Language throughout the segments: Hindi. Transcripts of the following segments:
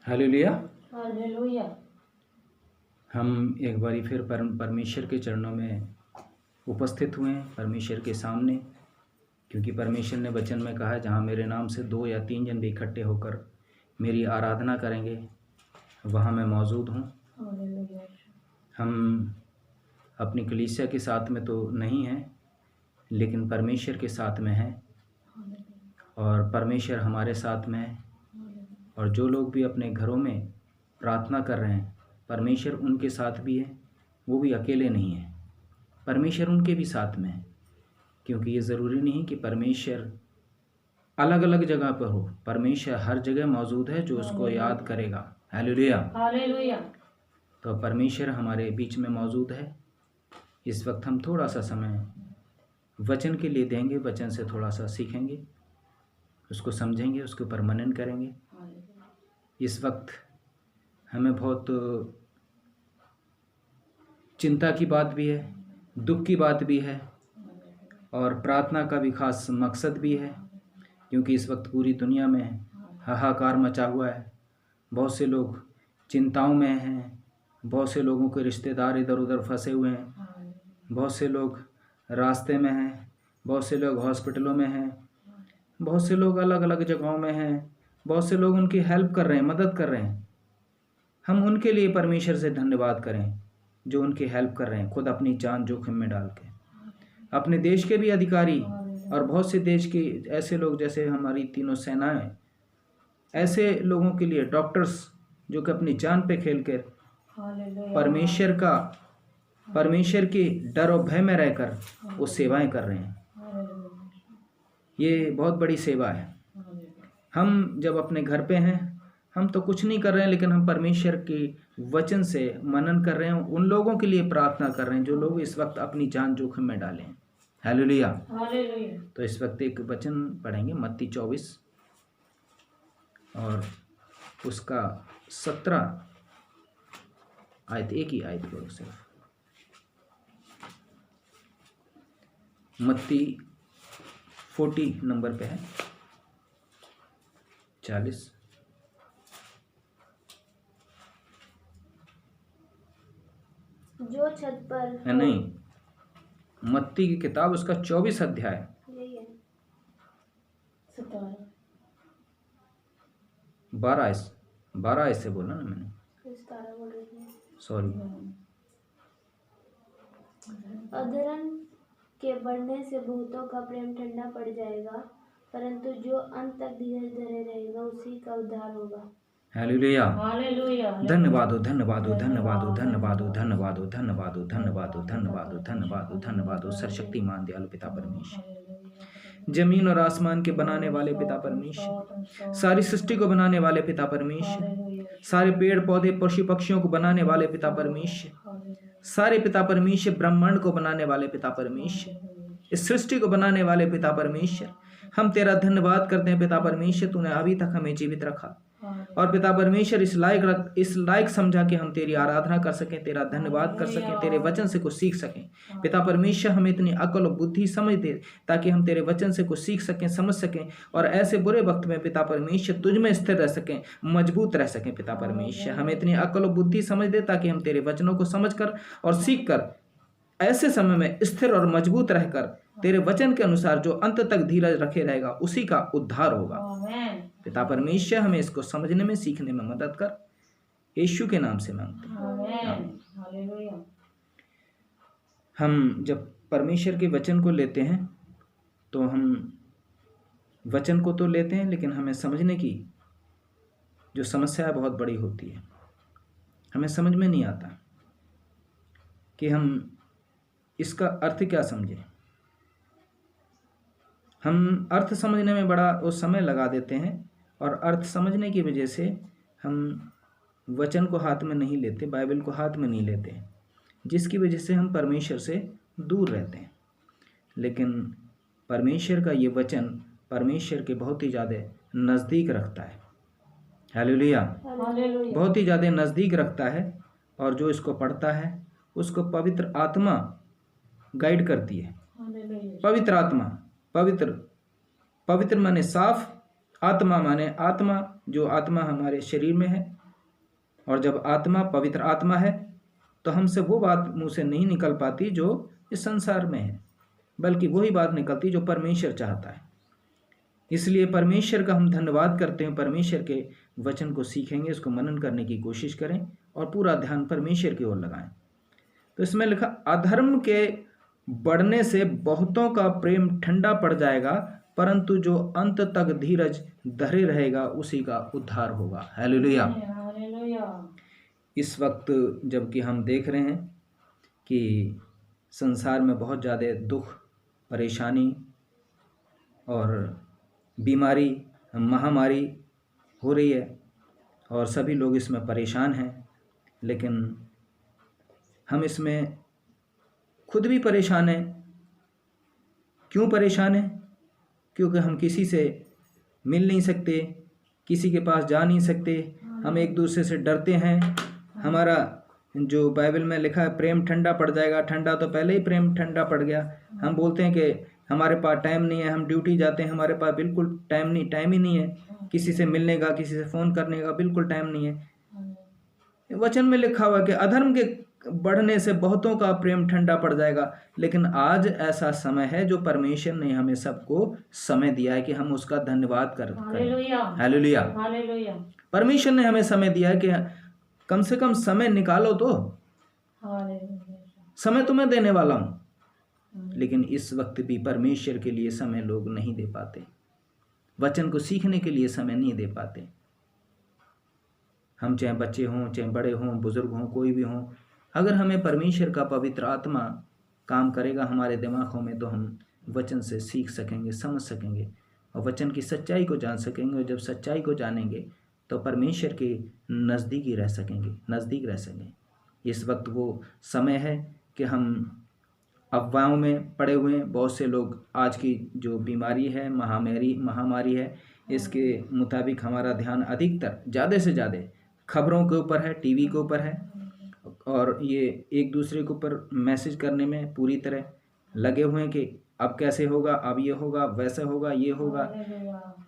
हालेलुया। हालेलुया। हम एक बारी फिर परमेश्वर के चरणों में उपस्थित हुए हैं, परमेश्वर के सामने, क्योंकि परमेश्वर ने वचन में कहा है जहाँ मेरे नाम से 2 या 3 जन भी इकट्ठे होकर मेरी आराधना करेंगे वहाँ मैं मौजूद हूँ। हालेलुया। हम अपनी कलीसिया के साथ में तो नहीं हैं, लेकिन परमेश्वर के साथ में हैं और परमेश्वर हमारे साथ में है। और जो लोग भी अपने घरों में प्रार्थना कर रहे हैं, परमेश्वर उनके साथ भी है, वो भी अकेले नहीं हैं, परमेश्वर उनके भी साथ में है। क्योंकि ये ज़रूरी नहीं कि परमेश्वर अलग अलग जगह पर हो, परमेश्वर हर जगह मौजूद है जो उसको याद करेगा। हालेलुया। हालेलुया। तो परमेश्वर हमारे बीच में मौजूद है। इस वक्त हम थोड़ा सा समय वचन के लिए देंगे, वचन से थोड़ा सा सीखेंगे, उसको समझेंगे, उसके ऊपर मनन करेंगे। इस वक्त हमें बहुत चिंता की बात भी है, दुख की बात भी है और प्रार्थना का भी खास मकसद भी है, क्योंकि इस वक्त पूरी दुनिया में हाहाकार मचा हुआ है। बहुत से लोग चिंताओं में हैं, बहुत से लोगों के रिश्तेदार इधर उधर फंसे हुए हैं, बहुत से लोग रास्ते में हैं, बहुत से लोग हॉस्पिटलों में हैं, बहुत से लोग अलग अलग जगहों में हैं, बहुत से लोग उनकी हेल्प कर रहे हैं, मदद कर रहे हैं। हम उनके लिए परमेश्वर से धन्यवाद करें जो उनकी हेल्प कर रहे हैं, खुद अपनी जान जोखिम में डाल के। अपने देश के भी अधिकारी और बहुत से देश के ऐसे लोग जैसे हमारी तीनों सेनाएं, ऐसे लोगों के लिए डॉक्टर्स जो कि अपनी जान पे खेल कर परमेश्वर के डर और भय में रहकर वो सेवाएं कर रहे हैं। ये बहुत बड़ी सेवा है। हम जब अपने घर पे हैं, हम तो कुछ नहीं कर रहे हैं, लेकिन हम परमेश्वर के वचन से मनन कर रहे हैं, उन लोगों के लिए प्रार्थना कर रहे हैं जो लोग इस वक्त अपनी जान जोखिम में डालें। हालेलुया। तो इस वक्त एक वचन पढ़ेंगे, मत्ती 24 और उसका 17 आयत, एक ही आयत पढ़ो सिर्फ। मत्ती 40 नंबर पे है, 40। जो छत पर नहीं, मत्ती की किताब उसका 24 अध्याय, यही है 12 ऐसे बोला ना मैंने, 17 बोल रही थी, सॉरी। अधर्म के बढ़ने से बहुतों का प्रेम ठंडा पड़ जाएगा, परंतु जो अंत तक धीरज धरे रहेगा उसी का उद्धार होगा। हालेलुया। हालेलुया। धन्यवाद हो, धन्यवाद हो, धन्यवाद हो, धन्यवाद हो, धन्यवाद हो, धन्यवाद हो, धन्यवाद हो, धन्यवाद हो, धन्यवाद हो, धन्यवाद हो। सर्वशक्तिमान दयालु पिता परमेश्वर, जमीन और आसमान के बनाने वाले पिता परमेश्वर, सारी सृष्टि को बनाने वाले पिता परमेश्वर, सारे पेड़ पौधे पशु पक्षियों को बनाने वाले पिता परमेश्वर, सारे पिता परमेश्वर ब्रह्मांड को बनाने वाले पिता परमेश्वर, इस सृष्टि को बनाने वाले पिता परमेश्वर, हम तेरा धन्यवाद करते हैं पिता परमेश्वर। तूने अभी तक हमें जीवित रखा और पिता परमेश्वर इस लायक समझा कि हम तेरी आराधना कर सकें, तेरा धन्यवाद कर सकें, तेरे वचन से कुछ सीख सकें। पिता परमेश्वर हमें इतनी अकल और बुद्धि समझ दे ताकि हम तेरे वचन से कुछ सीख सकें, समझ सकें और ऐसे बुरे वक्त में पिता परमेश्वर तुझ में स्थिर रह सकें, मजबूत रह सकें। पिता परमेश्वर हमें इतनी अकल और बुद्धि समझ दे ताकि हम तेरे वचनों को समझ कर और सीख कर ऐसे समय में स्थिर और मजबूत रहकर तेरे वचन के अनुसार जो अंत तक धीरज रखे रहेगा उसी का उद्धार होगा। पिता परमेश्वर हमें इसको समझने में, सीखने में मदद कर, यीशु के नाम से मांगते हैं। हम जब परमेश्वर के वचन को लेते हैं तो हम वचन को तो लेते हैं, लेकिन हमें समझने की जो समस्या है बहुत बड़ी होती है। हमें समझ में नहीं आता कि हम इसका अर्थ क्या समझें। हम अर्थ समझने में बड़ा वो समय लगा देते हैं और अर्थ समझने की वजह से हम वचन को हाथ में नहीं लेते, बाइबल को हाथ में नहीं लेते, जिसकी वजह से हम परमेश्वर से दूर रहते हैं। लेकिन परमेश्वर का ये वचन परमेश्वर के बहुत ही ज़्यादा नज़दीक रखता है। हालेलुया। बहुत ही ज़्यादा नज़दीक रखता है और जो इसको पढ़ता है उसको पवित्र आत्मा गाइड करती है। पवित्र आत्मा, पवित्र माने साफ आत्मा माने आत्मा, जो आत्मा हमारे शरीर में है, और जब आत्मा पवित्र आत्मा है तो हमसे वो बात मुंह से नहीं निकल पाती जो इस संसार में है, बल्कि वही बात निकलती जो परमेश्वर चाहता है। इसलिए परमेश्वर का हम धन्यवाद करते हैं। परमेश्वर के वचन को सीखेंगे, उसको मनन करने की कोशिश करें और पूरा ध्यान परमेश्वर की ओर लगाएं। तो इसमें लिखा, अधर्म के बढ़ने से बहुतों का प्रेम ठंडा पड़ जाएगा, परंतु जो अंत तक धीरज धरे रहेगा उसी का उद्धार होगा। हालेलुया। इस वक्त जबकि हम देख रहे हैं कि संसार में बहुत ज़्यादा दुख, परेशानी और बीमारी, महामारी हो रही है और सभी लोग इसमें परेशान हैं, लेकिन हम इसमें खुद भी परेशान हैं। क्यों परेशान हैं? क्योंकि हम किसी से मिल नहीं सकते, किसी के पास जा नहीं सकते, हम एक दूसरे से डरते हैं। हमारा जो बाइबल में लिखा है प्रेम ठंडा पड़ जाएगा, ठंडा तो पहले ही प्रेम ठंडा पड़ गया। हम बोलते हैं कि हमारे पास टाइम नहीं है, हम ड्यूटी जाते हैं, हमारे पास बिल्कुल टाइम ही नहीं है किसी से मिलने का, किसी से फ़ोन करने का बिल्कुल टाइम नहीं है। वचन में लिखा हुआ कि अधर्म के बढ़ने से बहुतों का प्रेम ठंडा पड़ जाएगा, लेकिन आज ऐसा समय है जो परमेश्वर ने हमें सबको समय दिया है कि हम उसका धन्यवाद करें। हालेलुया। परमेश्वर ने हमें समय दिया है कि कम से कम समय निकालो तो, समय तुम्हें देने वाला हूँ। लेकिन इस वक्त भी परमेश्वर के लिए समय लोग नहीं दे पाते, वचन को सीखने के लिए समय नहीं दे पाते। हम चाहे बच्चे हों, चाहे बड़े हों, बुजुर्ग हों, कोई भी हों, अगर हमें परमेश्वर का पवित्र आत्मा काम करेगा हमारे दिमागों में, तो हम वचन से सीख सकेंगे, समझ सकेंगे और वचन की सच्चाई को जान सकेंगे। और जब सच्चाई को जानेंगे तो परमेश्वर के नज़दीक ही रह सकेंगे, नज़दीक रह सकेंगे। इस वक्त वो समय है कि हम अफवाहों में पड़े हुए हैं। बहुत से लोग आज की जो बीमारी है, महामारी है, इसके मुताबिक हमारा ध्यान अधिकतर ज़्यादा से ज़्यादा खबरों के ऊपर है, टीवी के ऊपर है, और ये एक दूसरे के ऊपर मैसेज करने में पूरी तरह लगे हुए हैं कि अब कैसे होगा, अब ये होगा, वैसे होगा, ये होगा।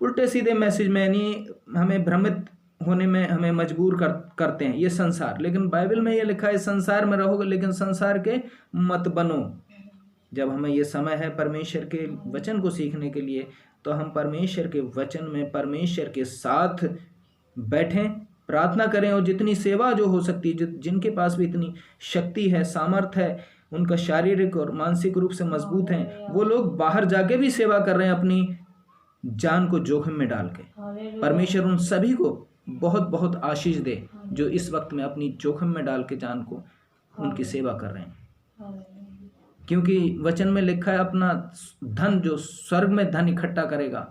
उल्टे सीधे मैसेज में नहीं, हमें भ्रमित होने में हमें मजबूर करते हैं ये संसार। लेकिन बाइबल में ये लिखा है, संसार में रहोगे लेकिन संसार के मत बनो। जब हमें ये समय है परमेश्वर के वचन को सीखने के लिए, तो हम परमेश्वर के वचन में परमेश्वर के साथ बैठें, प्रार्थना करें और जितनी सेवा जो हो सकती है, जिनके पास भी इतनी शक्ति है, सामर्थ्य है, उनका शारीरिक और मानसिक रूप से मजबूत हैं, वो लोग बाहर जाके भी सेवा कर रहे हैं अपनी जान को जोखिम में डाल के। परमेश्वर उन सभी को बहुत बहुत आशीष दे जो इस वक्त में अपनी जोखिम में डाल के जान को उनकी सेवा कर रहे हैं। क्योंकि वचन में लिखा है, अपना धन जो स्वर्ग में धन इकट्ठा करेगा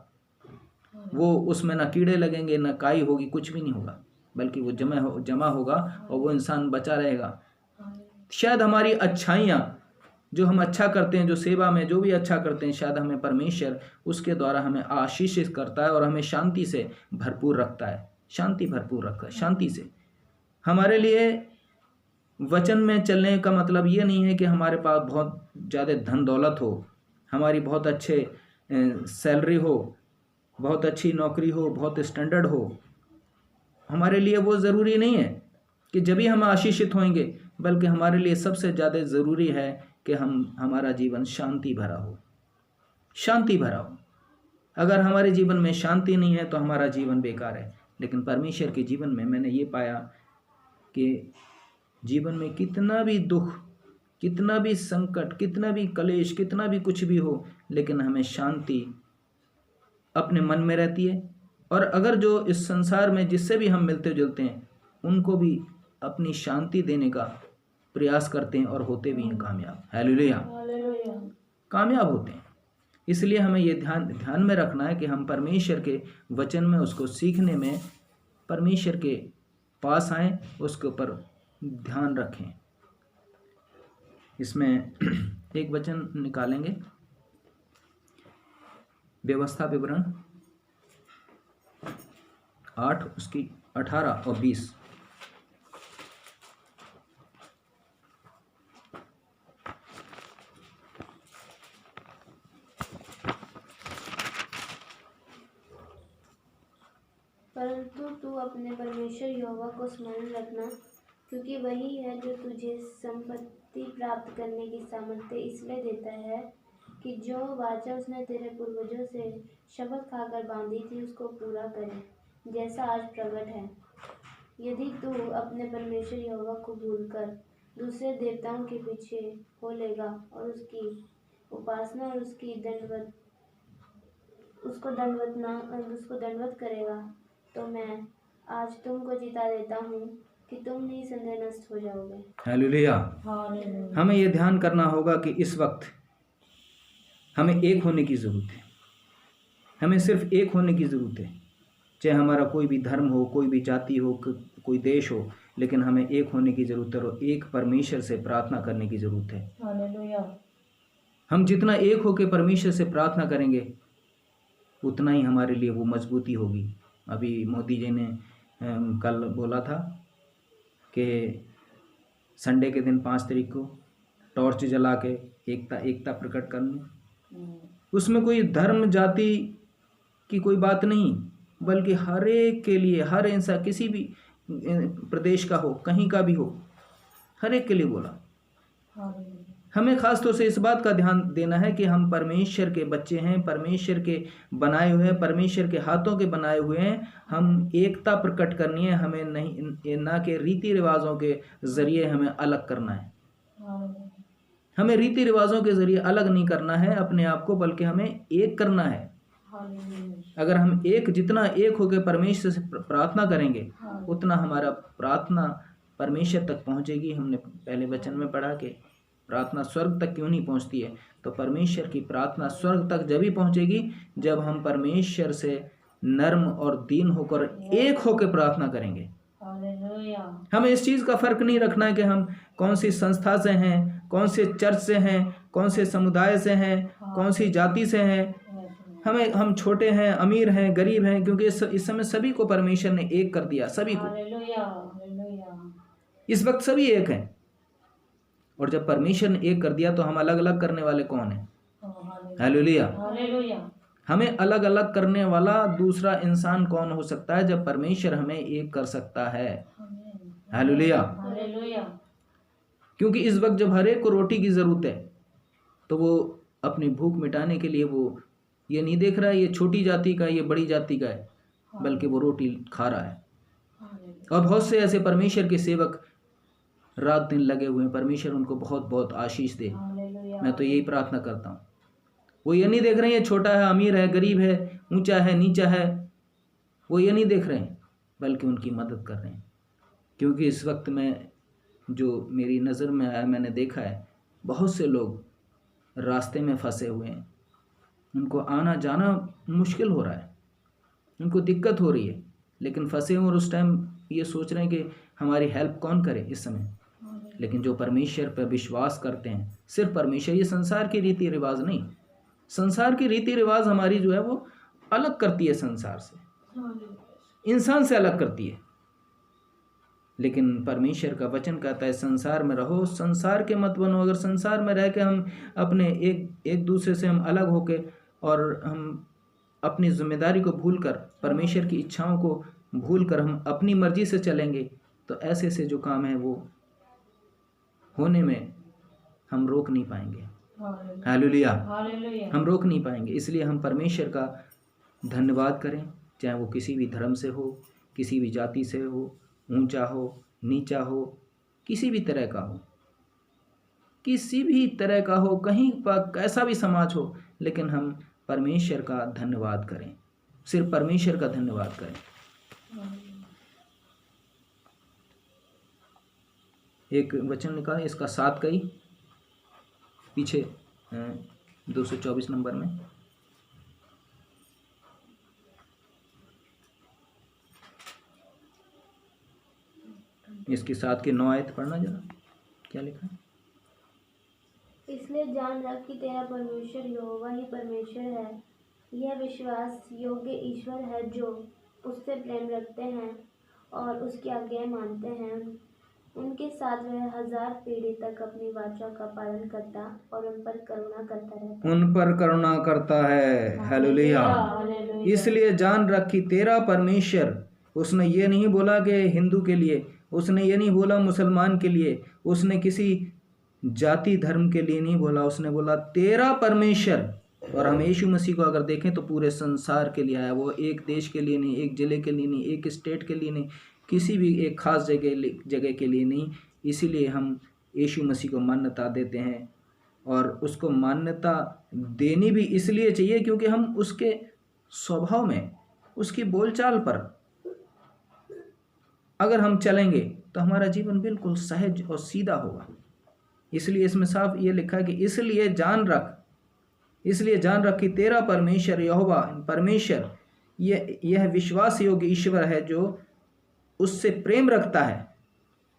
वो उसमें ना कीड़े लगेंगे, ना काई होगी, कुछ भी नहीं होगा, बल्कि वो जमा होगा और वो इंसान बचा रहेगा। शायद हमारी अच्छाइयाँ जो हम अच्छा करते हैं, जो सेवा में जो भी अच्छा करते हैं, शायद हमें परमेश्वर उसके द्वारा हमें आशीषित करता है और हमें शांति से भरपूर रखता है, शांति भरपूर रखता है, शांति से। हमारे लिए वचन में चलने का मतलब ये नहीं है कि हमारे पास बहुत ज़्यादा धन दौलत हो, हमारी बहुत अच्छे सैलरी हो, बहुत अच्छी नौकरी हो, बहुत स्टैंडर्ड हो। हमारे लिए वो ज़रूरी नहीं है कि जब भी हम आशीषित होंगे, बल्कि हमारे लिए सबसे ज़्यादा ज़रूरी है कि हमारा जीवन शांति भरा हो, शांति भरा हो। अगर हमारे जीवन में शांति नहीं है तो हमारा जीवन बेकार है। लेकिन परमेश्वर के जीवन में मैंने ये पाया कि जीवन में कितना भी दुख, कितना भी संकट, कितना भी कलेश, कितना भी कुछ भी हो, लेकिन हमें शांति अपने मन में रहती है। और अगर जो इस संसार में जिससे भी हम मिलते जुलते हैं, उनको भी अपनी शांति देने का प्रयास करते हैं और होते भी हैं कामयाब। हालेलुया, कामयाब होते हैं। इसलिए हमें ये ध्यान में रखना है कि हम परमेश्वर के वचन में उसको सीखने में परमेश्वर के पास आएँ, उसके ऊपर ध्यान रखें। इसमें एक वचन निकालेंगे, व्यवस्था विवरण 8 उसकी 18 और 20। तू अपने परमेश्वर यहोवा को स्मरण रखना, क्योंकि वही है जो तुझे संपत्ति प्राप्त करने की सामर्थ्य इसलिए देता है कि जो वाचा उसने तेरे पूर्वजों से शपथ खाकर बांधी थी उसको पूरा करे, जैसा आज प्रकट है। यदि तू अपने परमेश्वर यहोवा को भूलकर दूसरे देवताओं के पीछे हो लेगा और उसकी उपासना और उसको दंडवत करेगा, तो मैं आज तुमको चिता देता हूँ कि तुम निसंदेह नष्ट हो जाओगे। हालेलुया। हमें ये ध्यान करना होगा कि इस वक्त हमें एक होने की ज़रूरत है। हमें सिर्फ एक होने की ज़रूरत है, चाहे हमारा कोई भी धर्म हो, कोई भी जाति हो, कोई देश हो, लेकिन हमें एक होने की ज़रूरत है और एक परमेश्वर से प्रार्थना करने की ज़रूरत है। हालेलुया। हम जितना एक होकर परमेश्वर से प्रार्थना करेंगे उतना ही हमारे लिए वो मजबूती होगी। अभी मोदी जी ने कल बोला था कि संडे के दिन 5 तारीख को टॉर्च जला के एकता प्रकट करनी। उसमें कोई धर्म जाति की कोई बात नहीं, बल्कि हर एक के लिए, हर इंसान किसी भी प्रदेश का हो, कहीं का भी हो, हर एक के लिए बोला। हमें ख़ास तौर से इस बात का ध्यान देना है कि हम परमेश्वर के बच्चे हैं, परमेश्वर के बनाए हुए हैं, परमेश्वर के हाथों के बनाए हुए हैं। हम एकता प्रकट करनी है, हमें नहीं, ना कि रीति रिवाजों के ज़रिए हमें अलग करना है। हमें रीति रिवाजों के ज़रिए अलग नहीं करना है अपने आप को, बल्कि हमें एक करना है। अगर हम जितना एक होकर परमेश्वर से प्रार्थना करेंगे उतना हमारा प्रार्थना परमेश्वर तक पहुँचेगी। हमने पहले वचन में पढ़ा कि प्रार्थना स्वर्ग तक क्यों नहीं पहुंचती है, तो परमेश्वर की प्रार्थना स्वर्ग तक जब ही पहुंचेगी जब हम परमेश्वर से नर्म और दीन होकर एक होकर प्रार्थना करेंगे। हमें इस चीज़ का फर्क नहीं रखना है कि हम कौन सी संस्था से हैं, कौन से चर्च से हैं, कौन से समुदाय से हैं, कौन सी जाति से हैं। हम छोटे हैं, अमीर हैं, गरीब हैं, क्योंकि इस समय सभी को परमेश्वर ने एक कर दिया, सभी को। इस वक्त सभी एक हैं, और जब परमेश्वर ने एक कर दिया तो हम अलग अलग करने वाले कौन हैं? हालेलुया। हमें अलग अलग करने वाला दूसरा इंसान कौन हो सकता है जब परमेश्वर हमें एक कर सकता है? हालेलुया। क्योंकि इस वक्त जब हर एक को रोटी की ज़रूरत है तो वो अपनी भूख मिटाने के लिए वो ये नहीं देख रहा है ये छोटी जाति का, ये बड़ी जाति का है, बल्कि वो रोटी खा रहा है। और बहुत से ऐसे परमेश्वर के सेवक रात दिन लगे हुए हैं, परमेश्वर उनको बहुत बहुत आशीष दे। मैं तो यही प्रार्थना करता हूँ। वो ये नहीं देख रहे हैं ये छोटा है, अमीर है, गरीब है, ऊंचा है, नीचा है, वो ये नहीं देख रहे हैं, बल्कि उनकी मदद कर रहे हैं। क्योंकि इस वक्त में जो मेरी नज़र में आया, मैंने देखा है बहुत से लोग रास्ते में फंसे हुए हैं, उनको आना जाना मुश्किल हो रहा है, उनको दिक्कत हो रही है, लेकिन फंसे हुए और उस टाइम ये सोच रहे हैं कि हमारी हेल्प कौन करे इस समय। लेकिन जो परमेश्वर पर विश्वास करते हैं, सिर्फ परमेश्वर, ये संसार की रीति रिवाज नहीं, संसार की रीति रिवाज हमारी जो है वो अलग करती है, संसार से, इंसान से अलग करती है। लेकिन परमेश्वर का वचन कहता है संसार में रहो, संसार के मत बनो। अगर संसार में रह के हम अपने एक दूसरे से हम अलग होके और हम अपनी जिम्मेदारी को भूलकर, परमेश्वर की इच्छाओं को भूलकर हम अपनी मर्जी से चलेंगे, तो ऐसे ऐसे जो काम है वो होने में हम रोक नहीं पाएंगे। हालेलुया। हम रोक नहीं पाएंगे। इसलिए हम परमेश्वर का धन्यवाद करें, चाहे वो किसी भी धर्म से हो, किसी भी जाति से हो, ऊंचा हो, नीचा हो, किसी भी तरह का हो, किसी भी तरह का हो, कहीं पर कैसा भी समाज हो, लेकिन हम परमेश्वर का धन्यवाद करें, सिर्फ परमेश्वर का धन्यवाद करें। एक वचन निकालें इसका 7 कई पीछे 224 नंबर में। इसकी 7 के 9 आयत पढ़ना जरा, क्या लिखा है? इसलिए जान रख कि तेरा परमेश्वर यहोवा ही परमेश्वर है। यह विश्वास योग्य ईश्वर है जो उससे प्रेम रखते हैं और उसकी आज्ञाएं मानते हैं। उनके साथ वह 1000 पीढ़ी तक अपनी वाचा का पालन करता और उन पर करुणा करता रहता है। उन पर करुणा करता है। हालेलुया। इसलिए जान रख कि तेरा परमेश्वर उसने ये नहीं बोला कि हिंदू के लिए, उसने ये नहीं बोला मुसलमान के लिए, उसने किसी जाति धर्म के लिए नहीं बोला, उसने बोला तेरा परमेश्वर। और हम यीशु मसीह को अगर देखें तो पूरे संसार के लिए आया, वो एक देश के लिए नहीं, एक ज़िले के लिए नहीं, एक स्टेट के लिए नहीं, किसी भी एक खास जगह के लिए नहीं। इसीलिए हम यीशु मसीह को मान्यता देते हैं, और उसको मान्यता देनी भी इसलिए चाहिए क्योंकि हम उसके स्वभाव में, उसकी बोलचाल पर अगर हम चलेंगे तो हमारा जीवन बिल्कुल सहज और सीधा होगा। इसलिए इसमें साफ ये लिखा है कि इसलिए जान रख कि तेरा परमेश्वर यहोवा परमेश्वर यह विश्वास योग्य ईश्वर है, जो उससे प्रेम रखता है,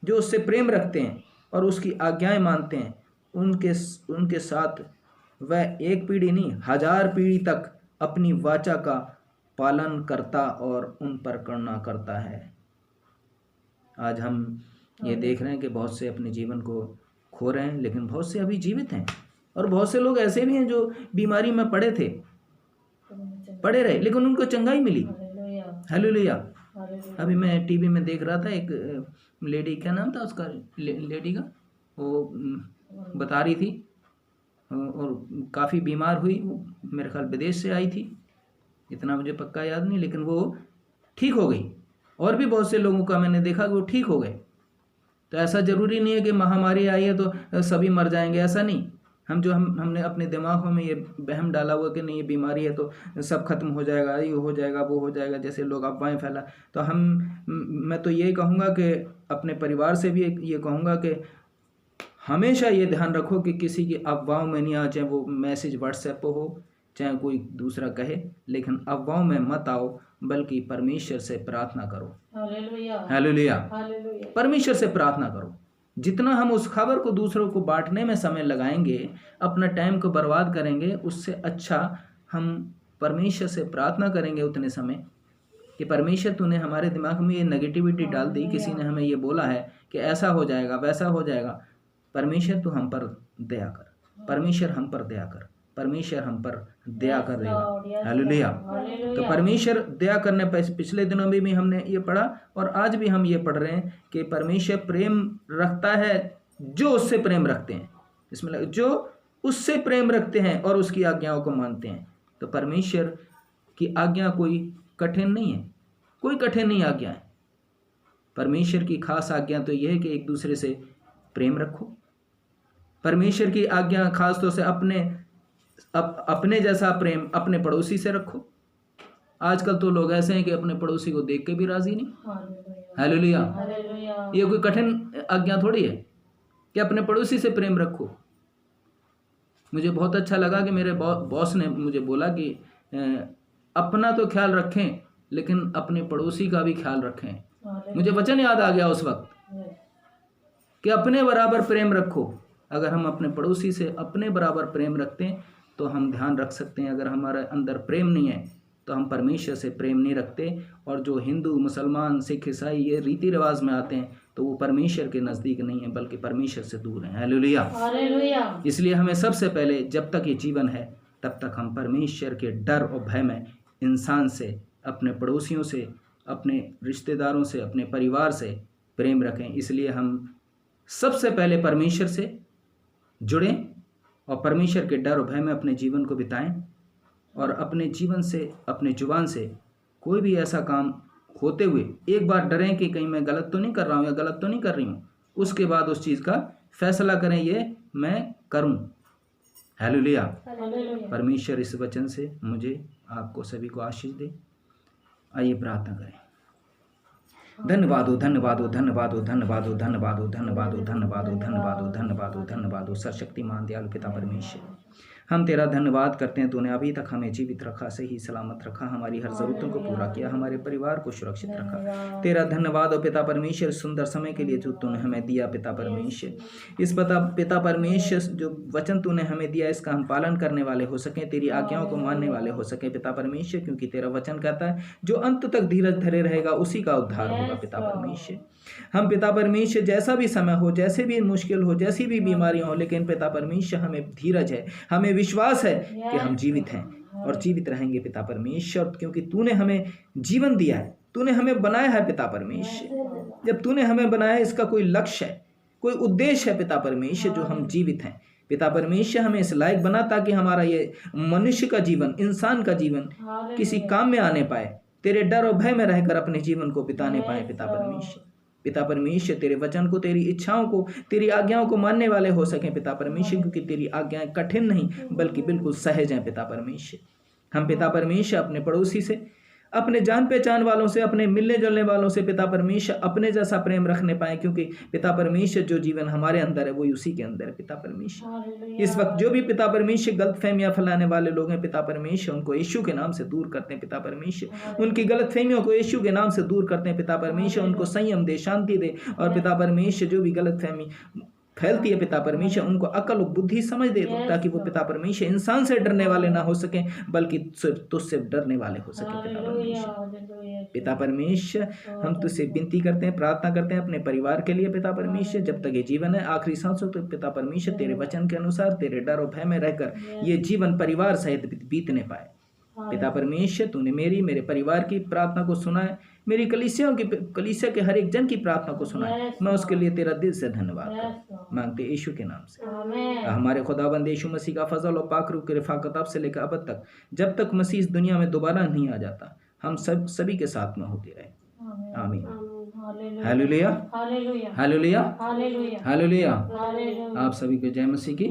जो उससे प्रेम रखते हैं और उसकी आज्ञाएं मानते हैं, उनके साथ वह एक पीढ़ी नहीं 1000 पीढ़ी तक अपनी वाचा का पालन करता और उन पर करुणा करता है। आज हम ये देख रहे हैं कि बहुत से अपने जीवन को खो रहे हैं, लेकिन बहुत से अभी जीवित हैं, और बहुत से लोग ऐसे भी हैं जो बीमारी में पड़े रहे लेकिन उनको चंगाई मिली। हालेलुया। अभी मैं टीवी में देख रहा था, एक लेडी, क्या नाम था उसका, लेडी का, वो बता रही थी, और काफ़ी बीमार हुई, वो मेरे ख्याल विदेश से आई थी, इतना मुझे पक्का याद नहीं, लेकिन वो ठीक हो गई। और भी बहुत से लोगों का मैंने देखा कि वो ठीक हो गए। तो ऐसा ज़रूरी नहीं है कि महामारी आई है तो सभी मर जाएंगे, ऐसा नहीं। हमने अपने दिमागों में ये वहम डाला हुआ कि नहीं ये बीमारी है तो सब खत्म हो जाएगा, ये हो जाएगा, वो हो जाएगा, जैसे लोग अफवाहें फैला। तो मैं तो यही कहूँगा कि अपने परिवार से भी ये कहूँगा कि हमेशा ये ध्यान रखो कि किसी की अफवाहों में नहीं आओ, चाहे वो मैसेज व्हाट्सएप पर हो, चाहे कोई दूसरा कहे, लेकिन अफवाहों में मत आओ, बल्कि परमेश्वर से प्रार्थना करो। हालेलुया। परमेश्वर से प्रार्थना करो। जितना हम उस खबर को दूसरों को बांटने में समय लगाएंगे, अपना टाइम को बर्बाद करेंगे, उससे अच्छा हम परमेश्वर से प्रार्थना करेंगे उतने समय कि परमेश्वर तूने हमारे दिमाग में ये नेगेटिविटी डाल दी, किसी ने हमें ये बोला है कि ऐसा हो जाएगा, वैसा हो जाएगा। परमेश्वर तू हम पर दया कर, परमेश्वर हम पर दया कर, परमेश्वर हम पर दया कर देगा। हालेलुया। तो परमेश्वर दया करने पर, पिछले दिनों में भी हमने ये पढ़ा और आज भी हम ये पढ़ रहे हैं कि परमेश्वर प्रेम रखता है जो उससे प्रेम रखते हैं। इसमें जो उससे प्रेम रखते हैं और उसकी आज्ञाओं को मानते हैं। तो परमेश्वर की आज्ञा कोई कठिन नहीं है, कोई कठिन नहीं आज्ञा है। परमेश्वर की खास आज्ञा तो यह है कि एक दूसरे से प्रेम रखो। परमेश्वर की आज्ञा खास तौर से अपने जैसा प्रेम अपने पड़ोसी से रखो। आजकल तो लोग ऐसे हैं कि अपने पड़ोसी को देख के भी राजी नहीं। हालेलुया। ये कोई कठिन आज्ञा थोड़ी है कि अपने पड़ोसी से प्रेम रखो। मुझे बहुत अच्छा लगा कि मेरे बॉस ने मुझे बोला कि अपना तो ख्याल रखें लेकिन अपने पड़ोसी का भी ख्याल रखें। मुझे वचन याद आ गया उस वक्त कि अपने बराबर प्रेम रखो। अगर हम अपने पड़ोसी से अपने बराबर प्रेम रखते हैं तो हम ध्यान रख सकते हैं। अगर हमारे अंदर प्रेम नहीं है तो हम परमेश्वर से प्रेम नहीं रखते। और जो हिंदू, मुसलमान, सिख, ईसाई ये रीति रिवाज में आते हैं तो वो परमेश्वर के नज़दीक नहीं है बल्कि परमेश्वर से दूर हैं। हालेलुया। इसलिए हमें सबसे पहले, जब तक ये जीवन है तब तक हम परमेश्वर के डर और भय में इंसान से, अपने पड़ोसियों से, अपने रिश्तेदारों से, अपने परिवार से प्रेम रखें। इसलिए हम सबसे पहले परमेश्वर से जुड़ें और परमेश्वर के डर और भय में अपने जीवन को बिताएं। और अपने जीवन से, अपने जुबान से कोई भी ऐसा काम होते हुए एक बार डरें कि कहीं मैं गलत तो नहीं कर रहा हूँ या गलत तो नहीं कर रही हूँ। उसके बाद उस चीज़ का फैसला करें, ये मैं करूँ। हालेलुया। परमेश्वर इस वचन से मुझे, आपको सभी को आशीष दे। आइए प्रार्थना करें। धन्यवाद हो, धन्यवाद हो, धन्यवाद हो, धन्यवाद हो, धन्यवाद हो, धन्यवाद हो, धन्यवाद हो, धन्यवाद हो, धन्यवाद हो, धन्यवाद हो। सर्वशक्तिमान दयालु पिता परमेश्वर, हम तेरा धन्यवाद करते हैं। तूने अभी तक हमें जीवित रखा, सही सलामत रखा, हमारी हर ज़रूरतों को पूरा किया, हमारे परिवार को सुरक्षित रखा। तेरा धन्यवाद हो पिता परमेश्वर, सुंदर समय के लिए जो तूने हमें दिया पिता परमेश्वर। इस पिता परमेश्वर जो वचन तूने हमें दिया इसका हम पालन करने वाले हो सकें, तेरी आज्ञाओं को मानने वाले हो सकें पिता परमेश्वर। क्योंकि तेरा वचन कहता है जो अंत तक धीरज धरे रहेगा उसी का उद्धार होगा पिता परमेश्वर। हम पिता परमेश्वर जैसा भी समय हो, जैसे भी मुश्किल हो, जैसी भी बीमारियां हो, लेकिन पिता परमेश्वर हमें धीरज है, हमें विश्वास है कि हम जीवित हैं और जीवित रहेंगे पिता परमेश्वर। क्योंकि तूने हमें जीवन दिया है तूने हमें बनाया है पिता परमेश्वर। जब तूने हमें बनाया है, इसका कोई लक्ष्य है, कोई उद्देश्य है पिता परमेश्वर, जो हम जीवित हैं। पिता परमेश्वर हमें इस लायक बना ताकि हमारा ये मनुष्य का जीवन, इंसान का जीवन किसी काम में आने पाए, तेरे डर और भय में रहकर अपने जीवन को बिताने पाए पिता परमेश्वर। पिता परमेश्वर तेरे वचन को, तेरी इच्छाओं को, तेरी आज्ञाओं को मानने वाले हो सकें पिता परमेश्वर, क्योंकि तेरी आज्ञाएं कठिन नहीं बल्कि बिल्कुल सहज हैं पिता परमेश्वर। हम पिता परमेश्वर अपने पड़ोसी से, अपने जान पहचान वालों से, अपने मिलने जुलने वालों से पिता परमेश्वर अपने जैसा प्रेम रखने पाए, क्योंकि पिता परमेश्वर जो जीवन हमारे अंदर है वही उसी के अंदर है पिता परमेश्वर। इस वक्त जो भी पिता परमेश्वर गलतफहमियां फैलाने वाले लोग हैं पिता परमेश्वर, उनको यीशु के नाम से दूर करते हैं पिता परमेश्वर। उनकी गलतफहमियों को यीशु के नाम से दूर करते हैं पिता परमेश्वर। उनको संयम दे, शांति दे, और पिता परमेश्वर जो भी गलतफहमी फैलती है पिता परमेश्वर, उनको अकल और बुद्धि समझ दे दो, ताकि वो पिता परमेश्वर इंसान से डरने वाले ना हो सके बल्कि तुझसे डरने वाले हो सके पिता परमेश्वर। पिता परमेश्वर हम तुझसे विनती करते हैं, प्रार्थना करते हैं अपने परिवार के लिए पिता परमेश्वर। जब तक ये जीवन है, आखिरी सांसों तक पिता परमेश्वर तेरे वचन के अनुसार, तेरे डर और भय में रहकर ये जीवन परिवार सहित बीतने पाए पिता परमेश्वर। तूने मेरे परिवार की प्रार्थना को सुना है, मेरी कलीसिया के हर एक जन की प्रार्थना को सुना है। मैं उसके लिए तेरा दिल से धन्यवाद मांगते यीशु के नाम से। हमारे खुदाबंद यीशु मसीह का फजल और पाक रूह की रफाकत अब से लेकर अब तक, जब तक मसीह इस दुनिया में दोबारा नहीं आ जाता, हम सभी के साथ में होते रहे। आमीन। Hallelujah, hallelujah, hallelujah. आप सभी को जय मसीह की।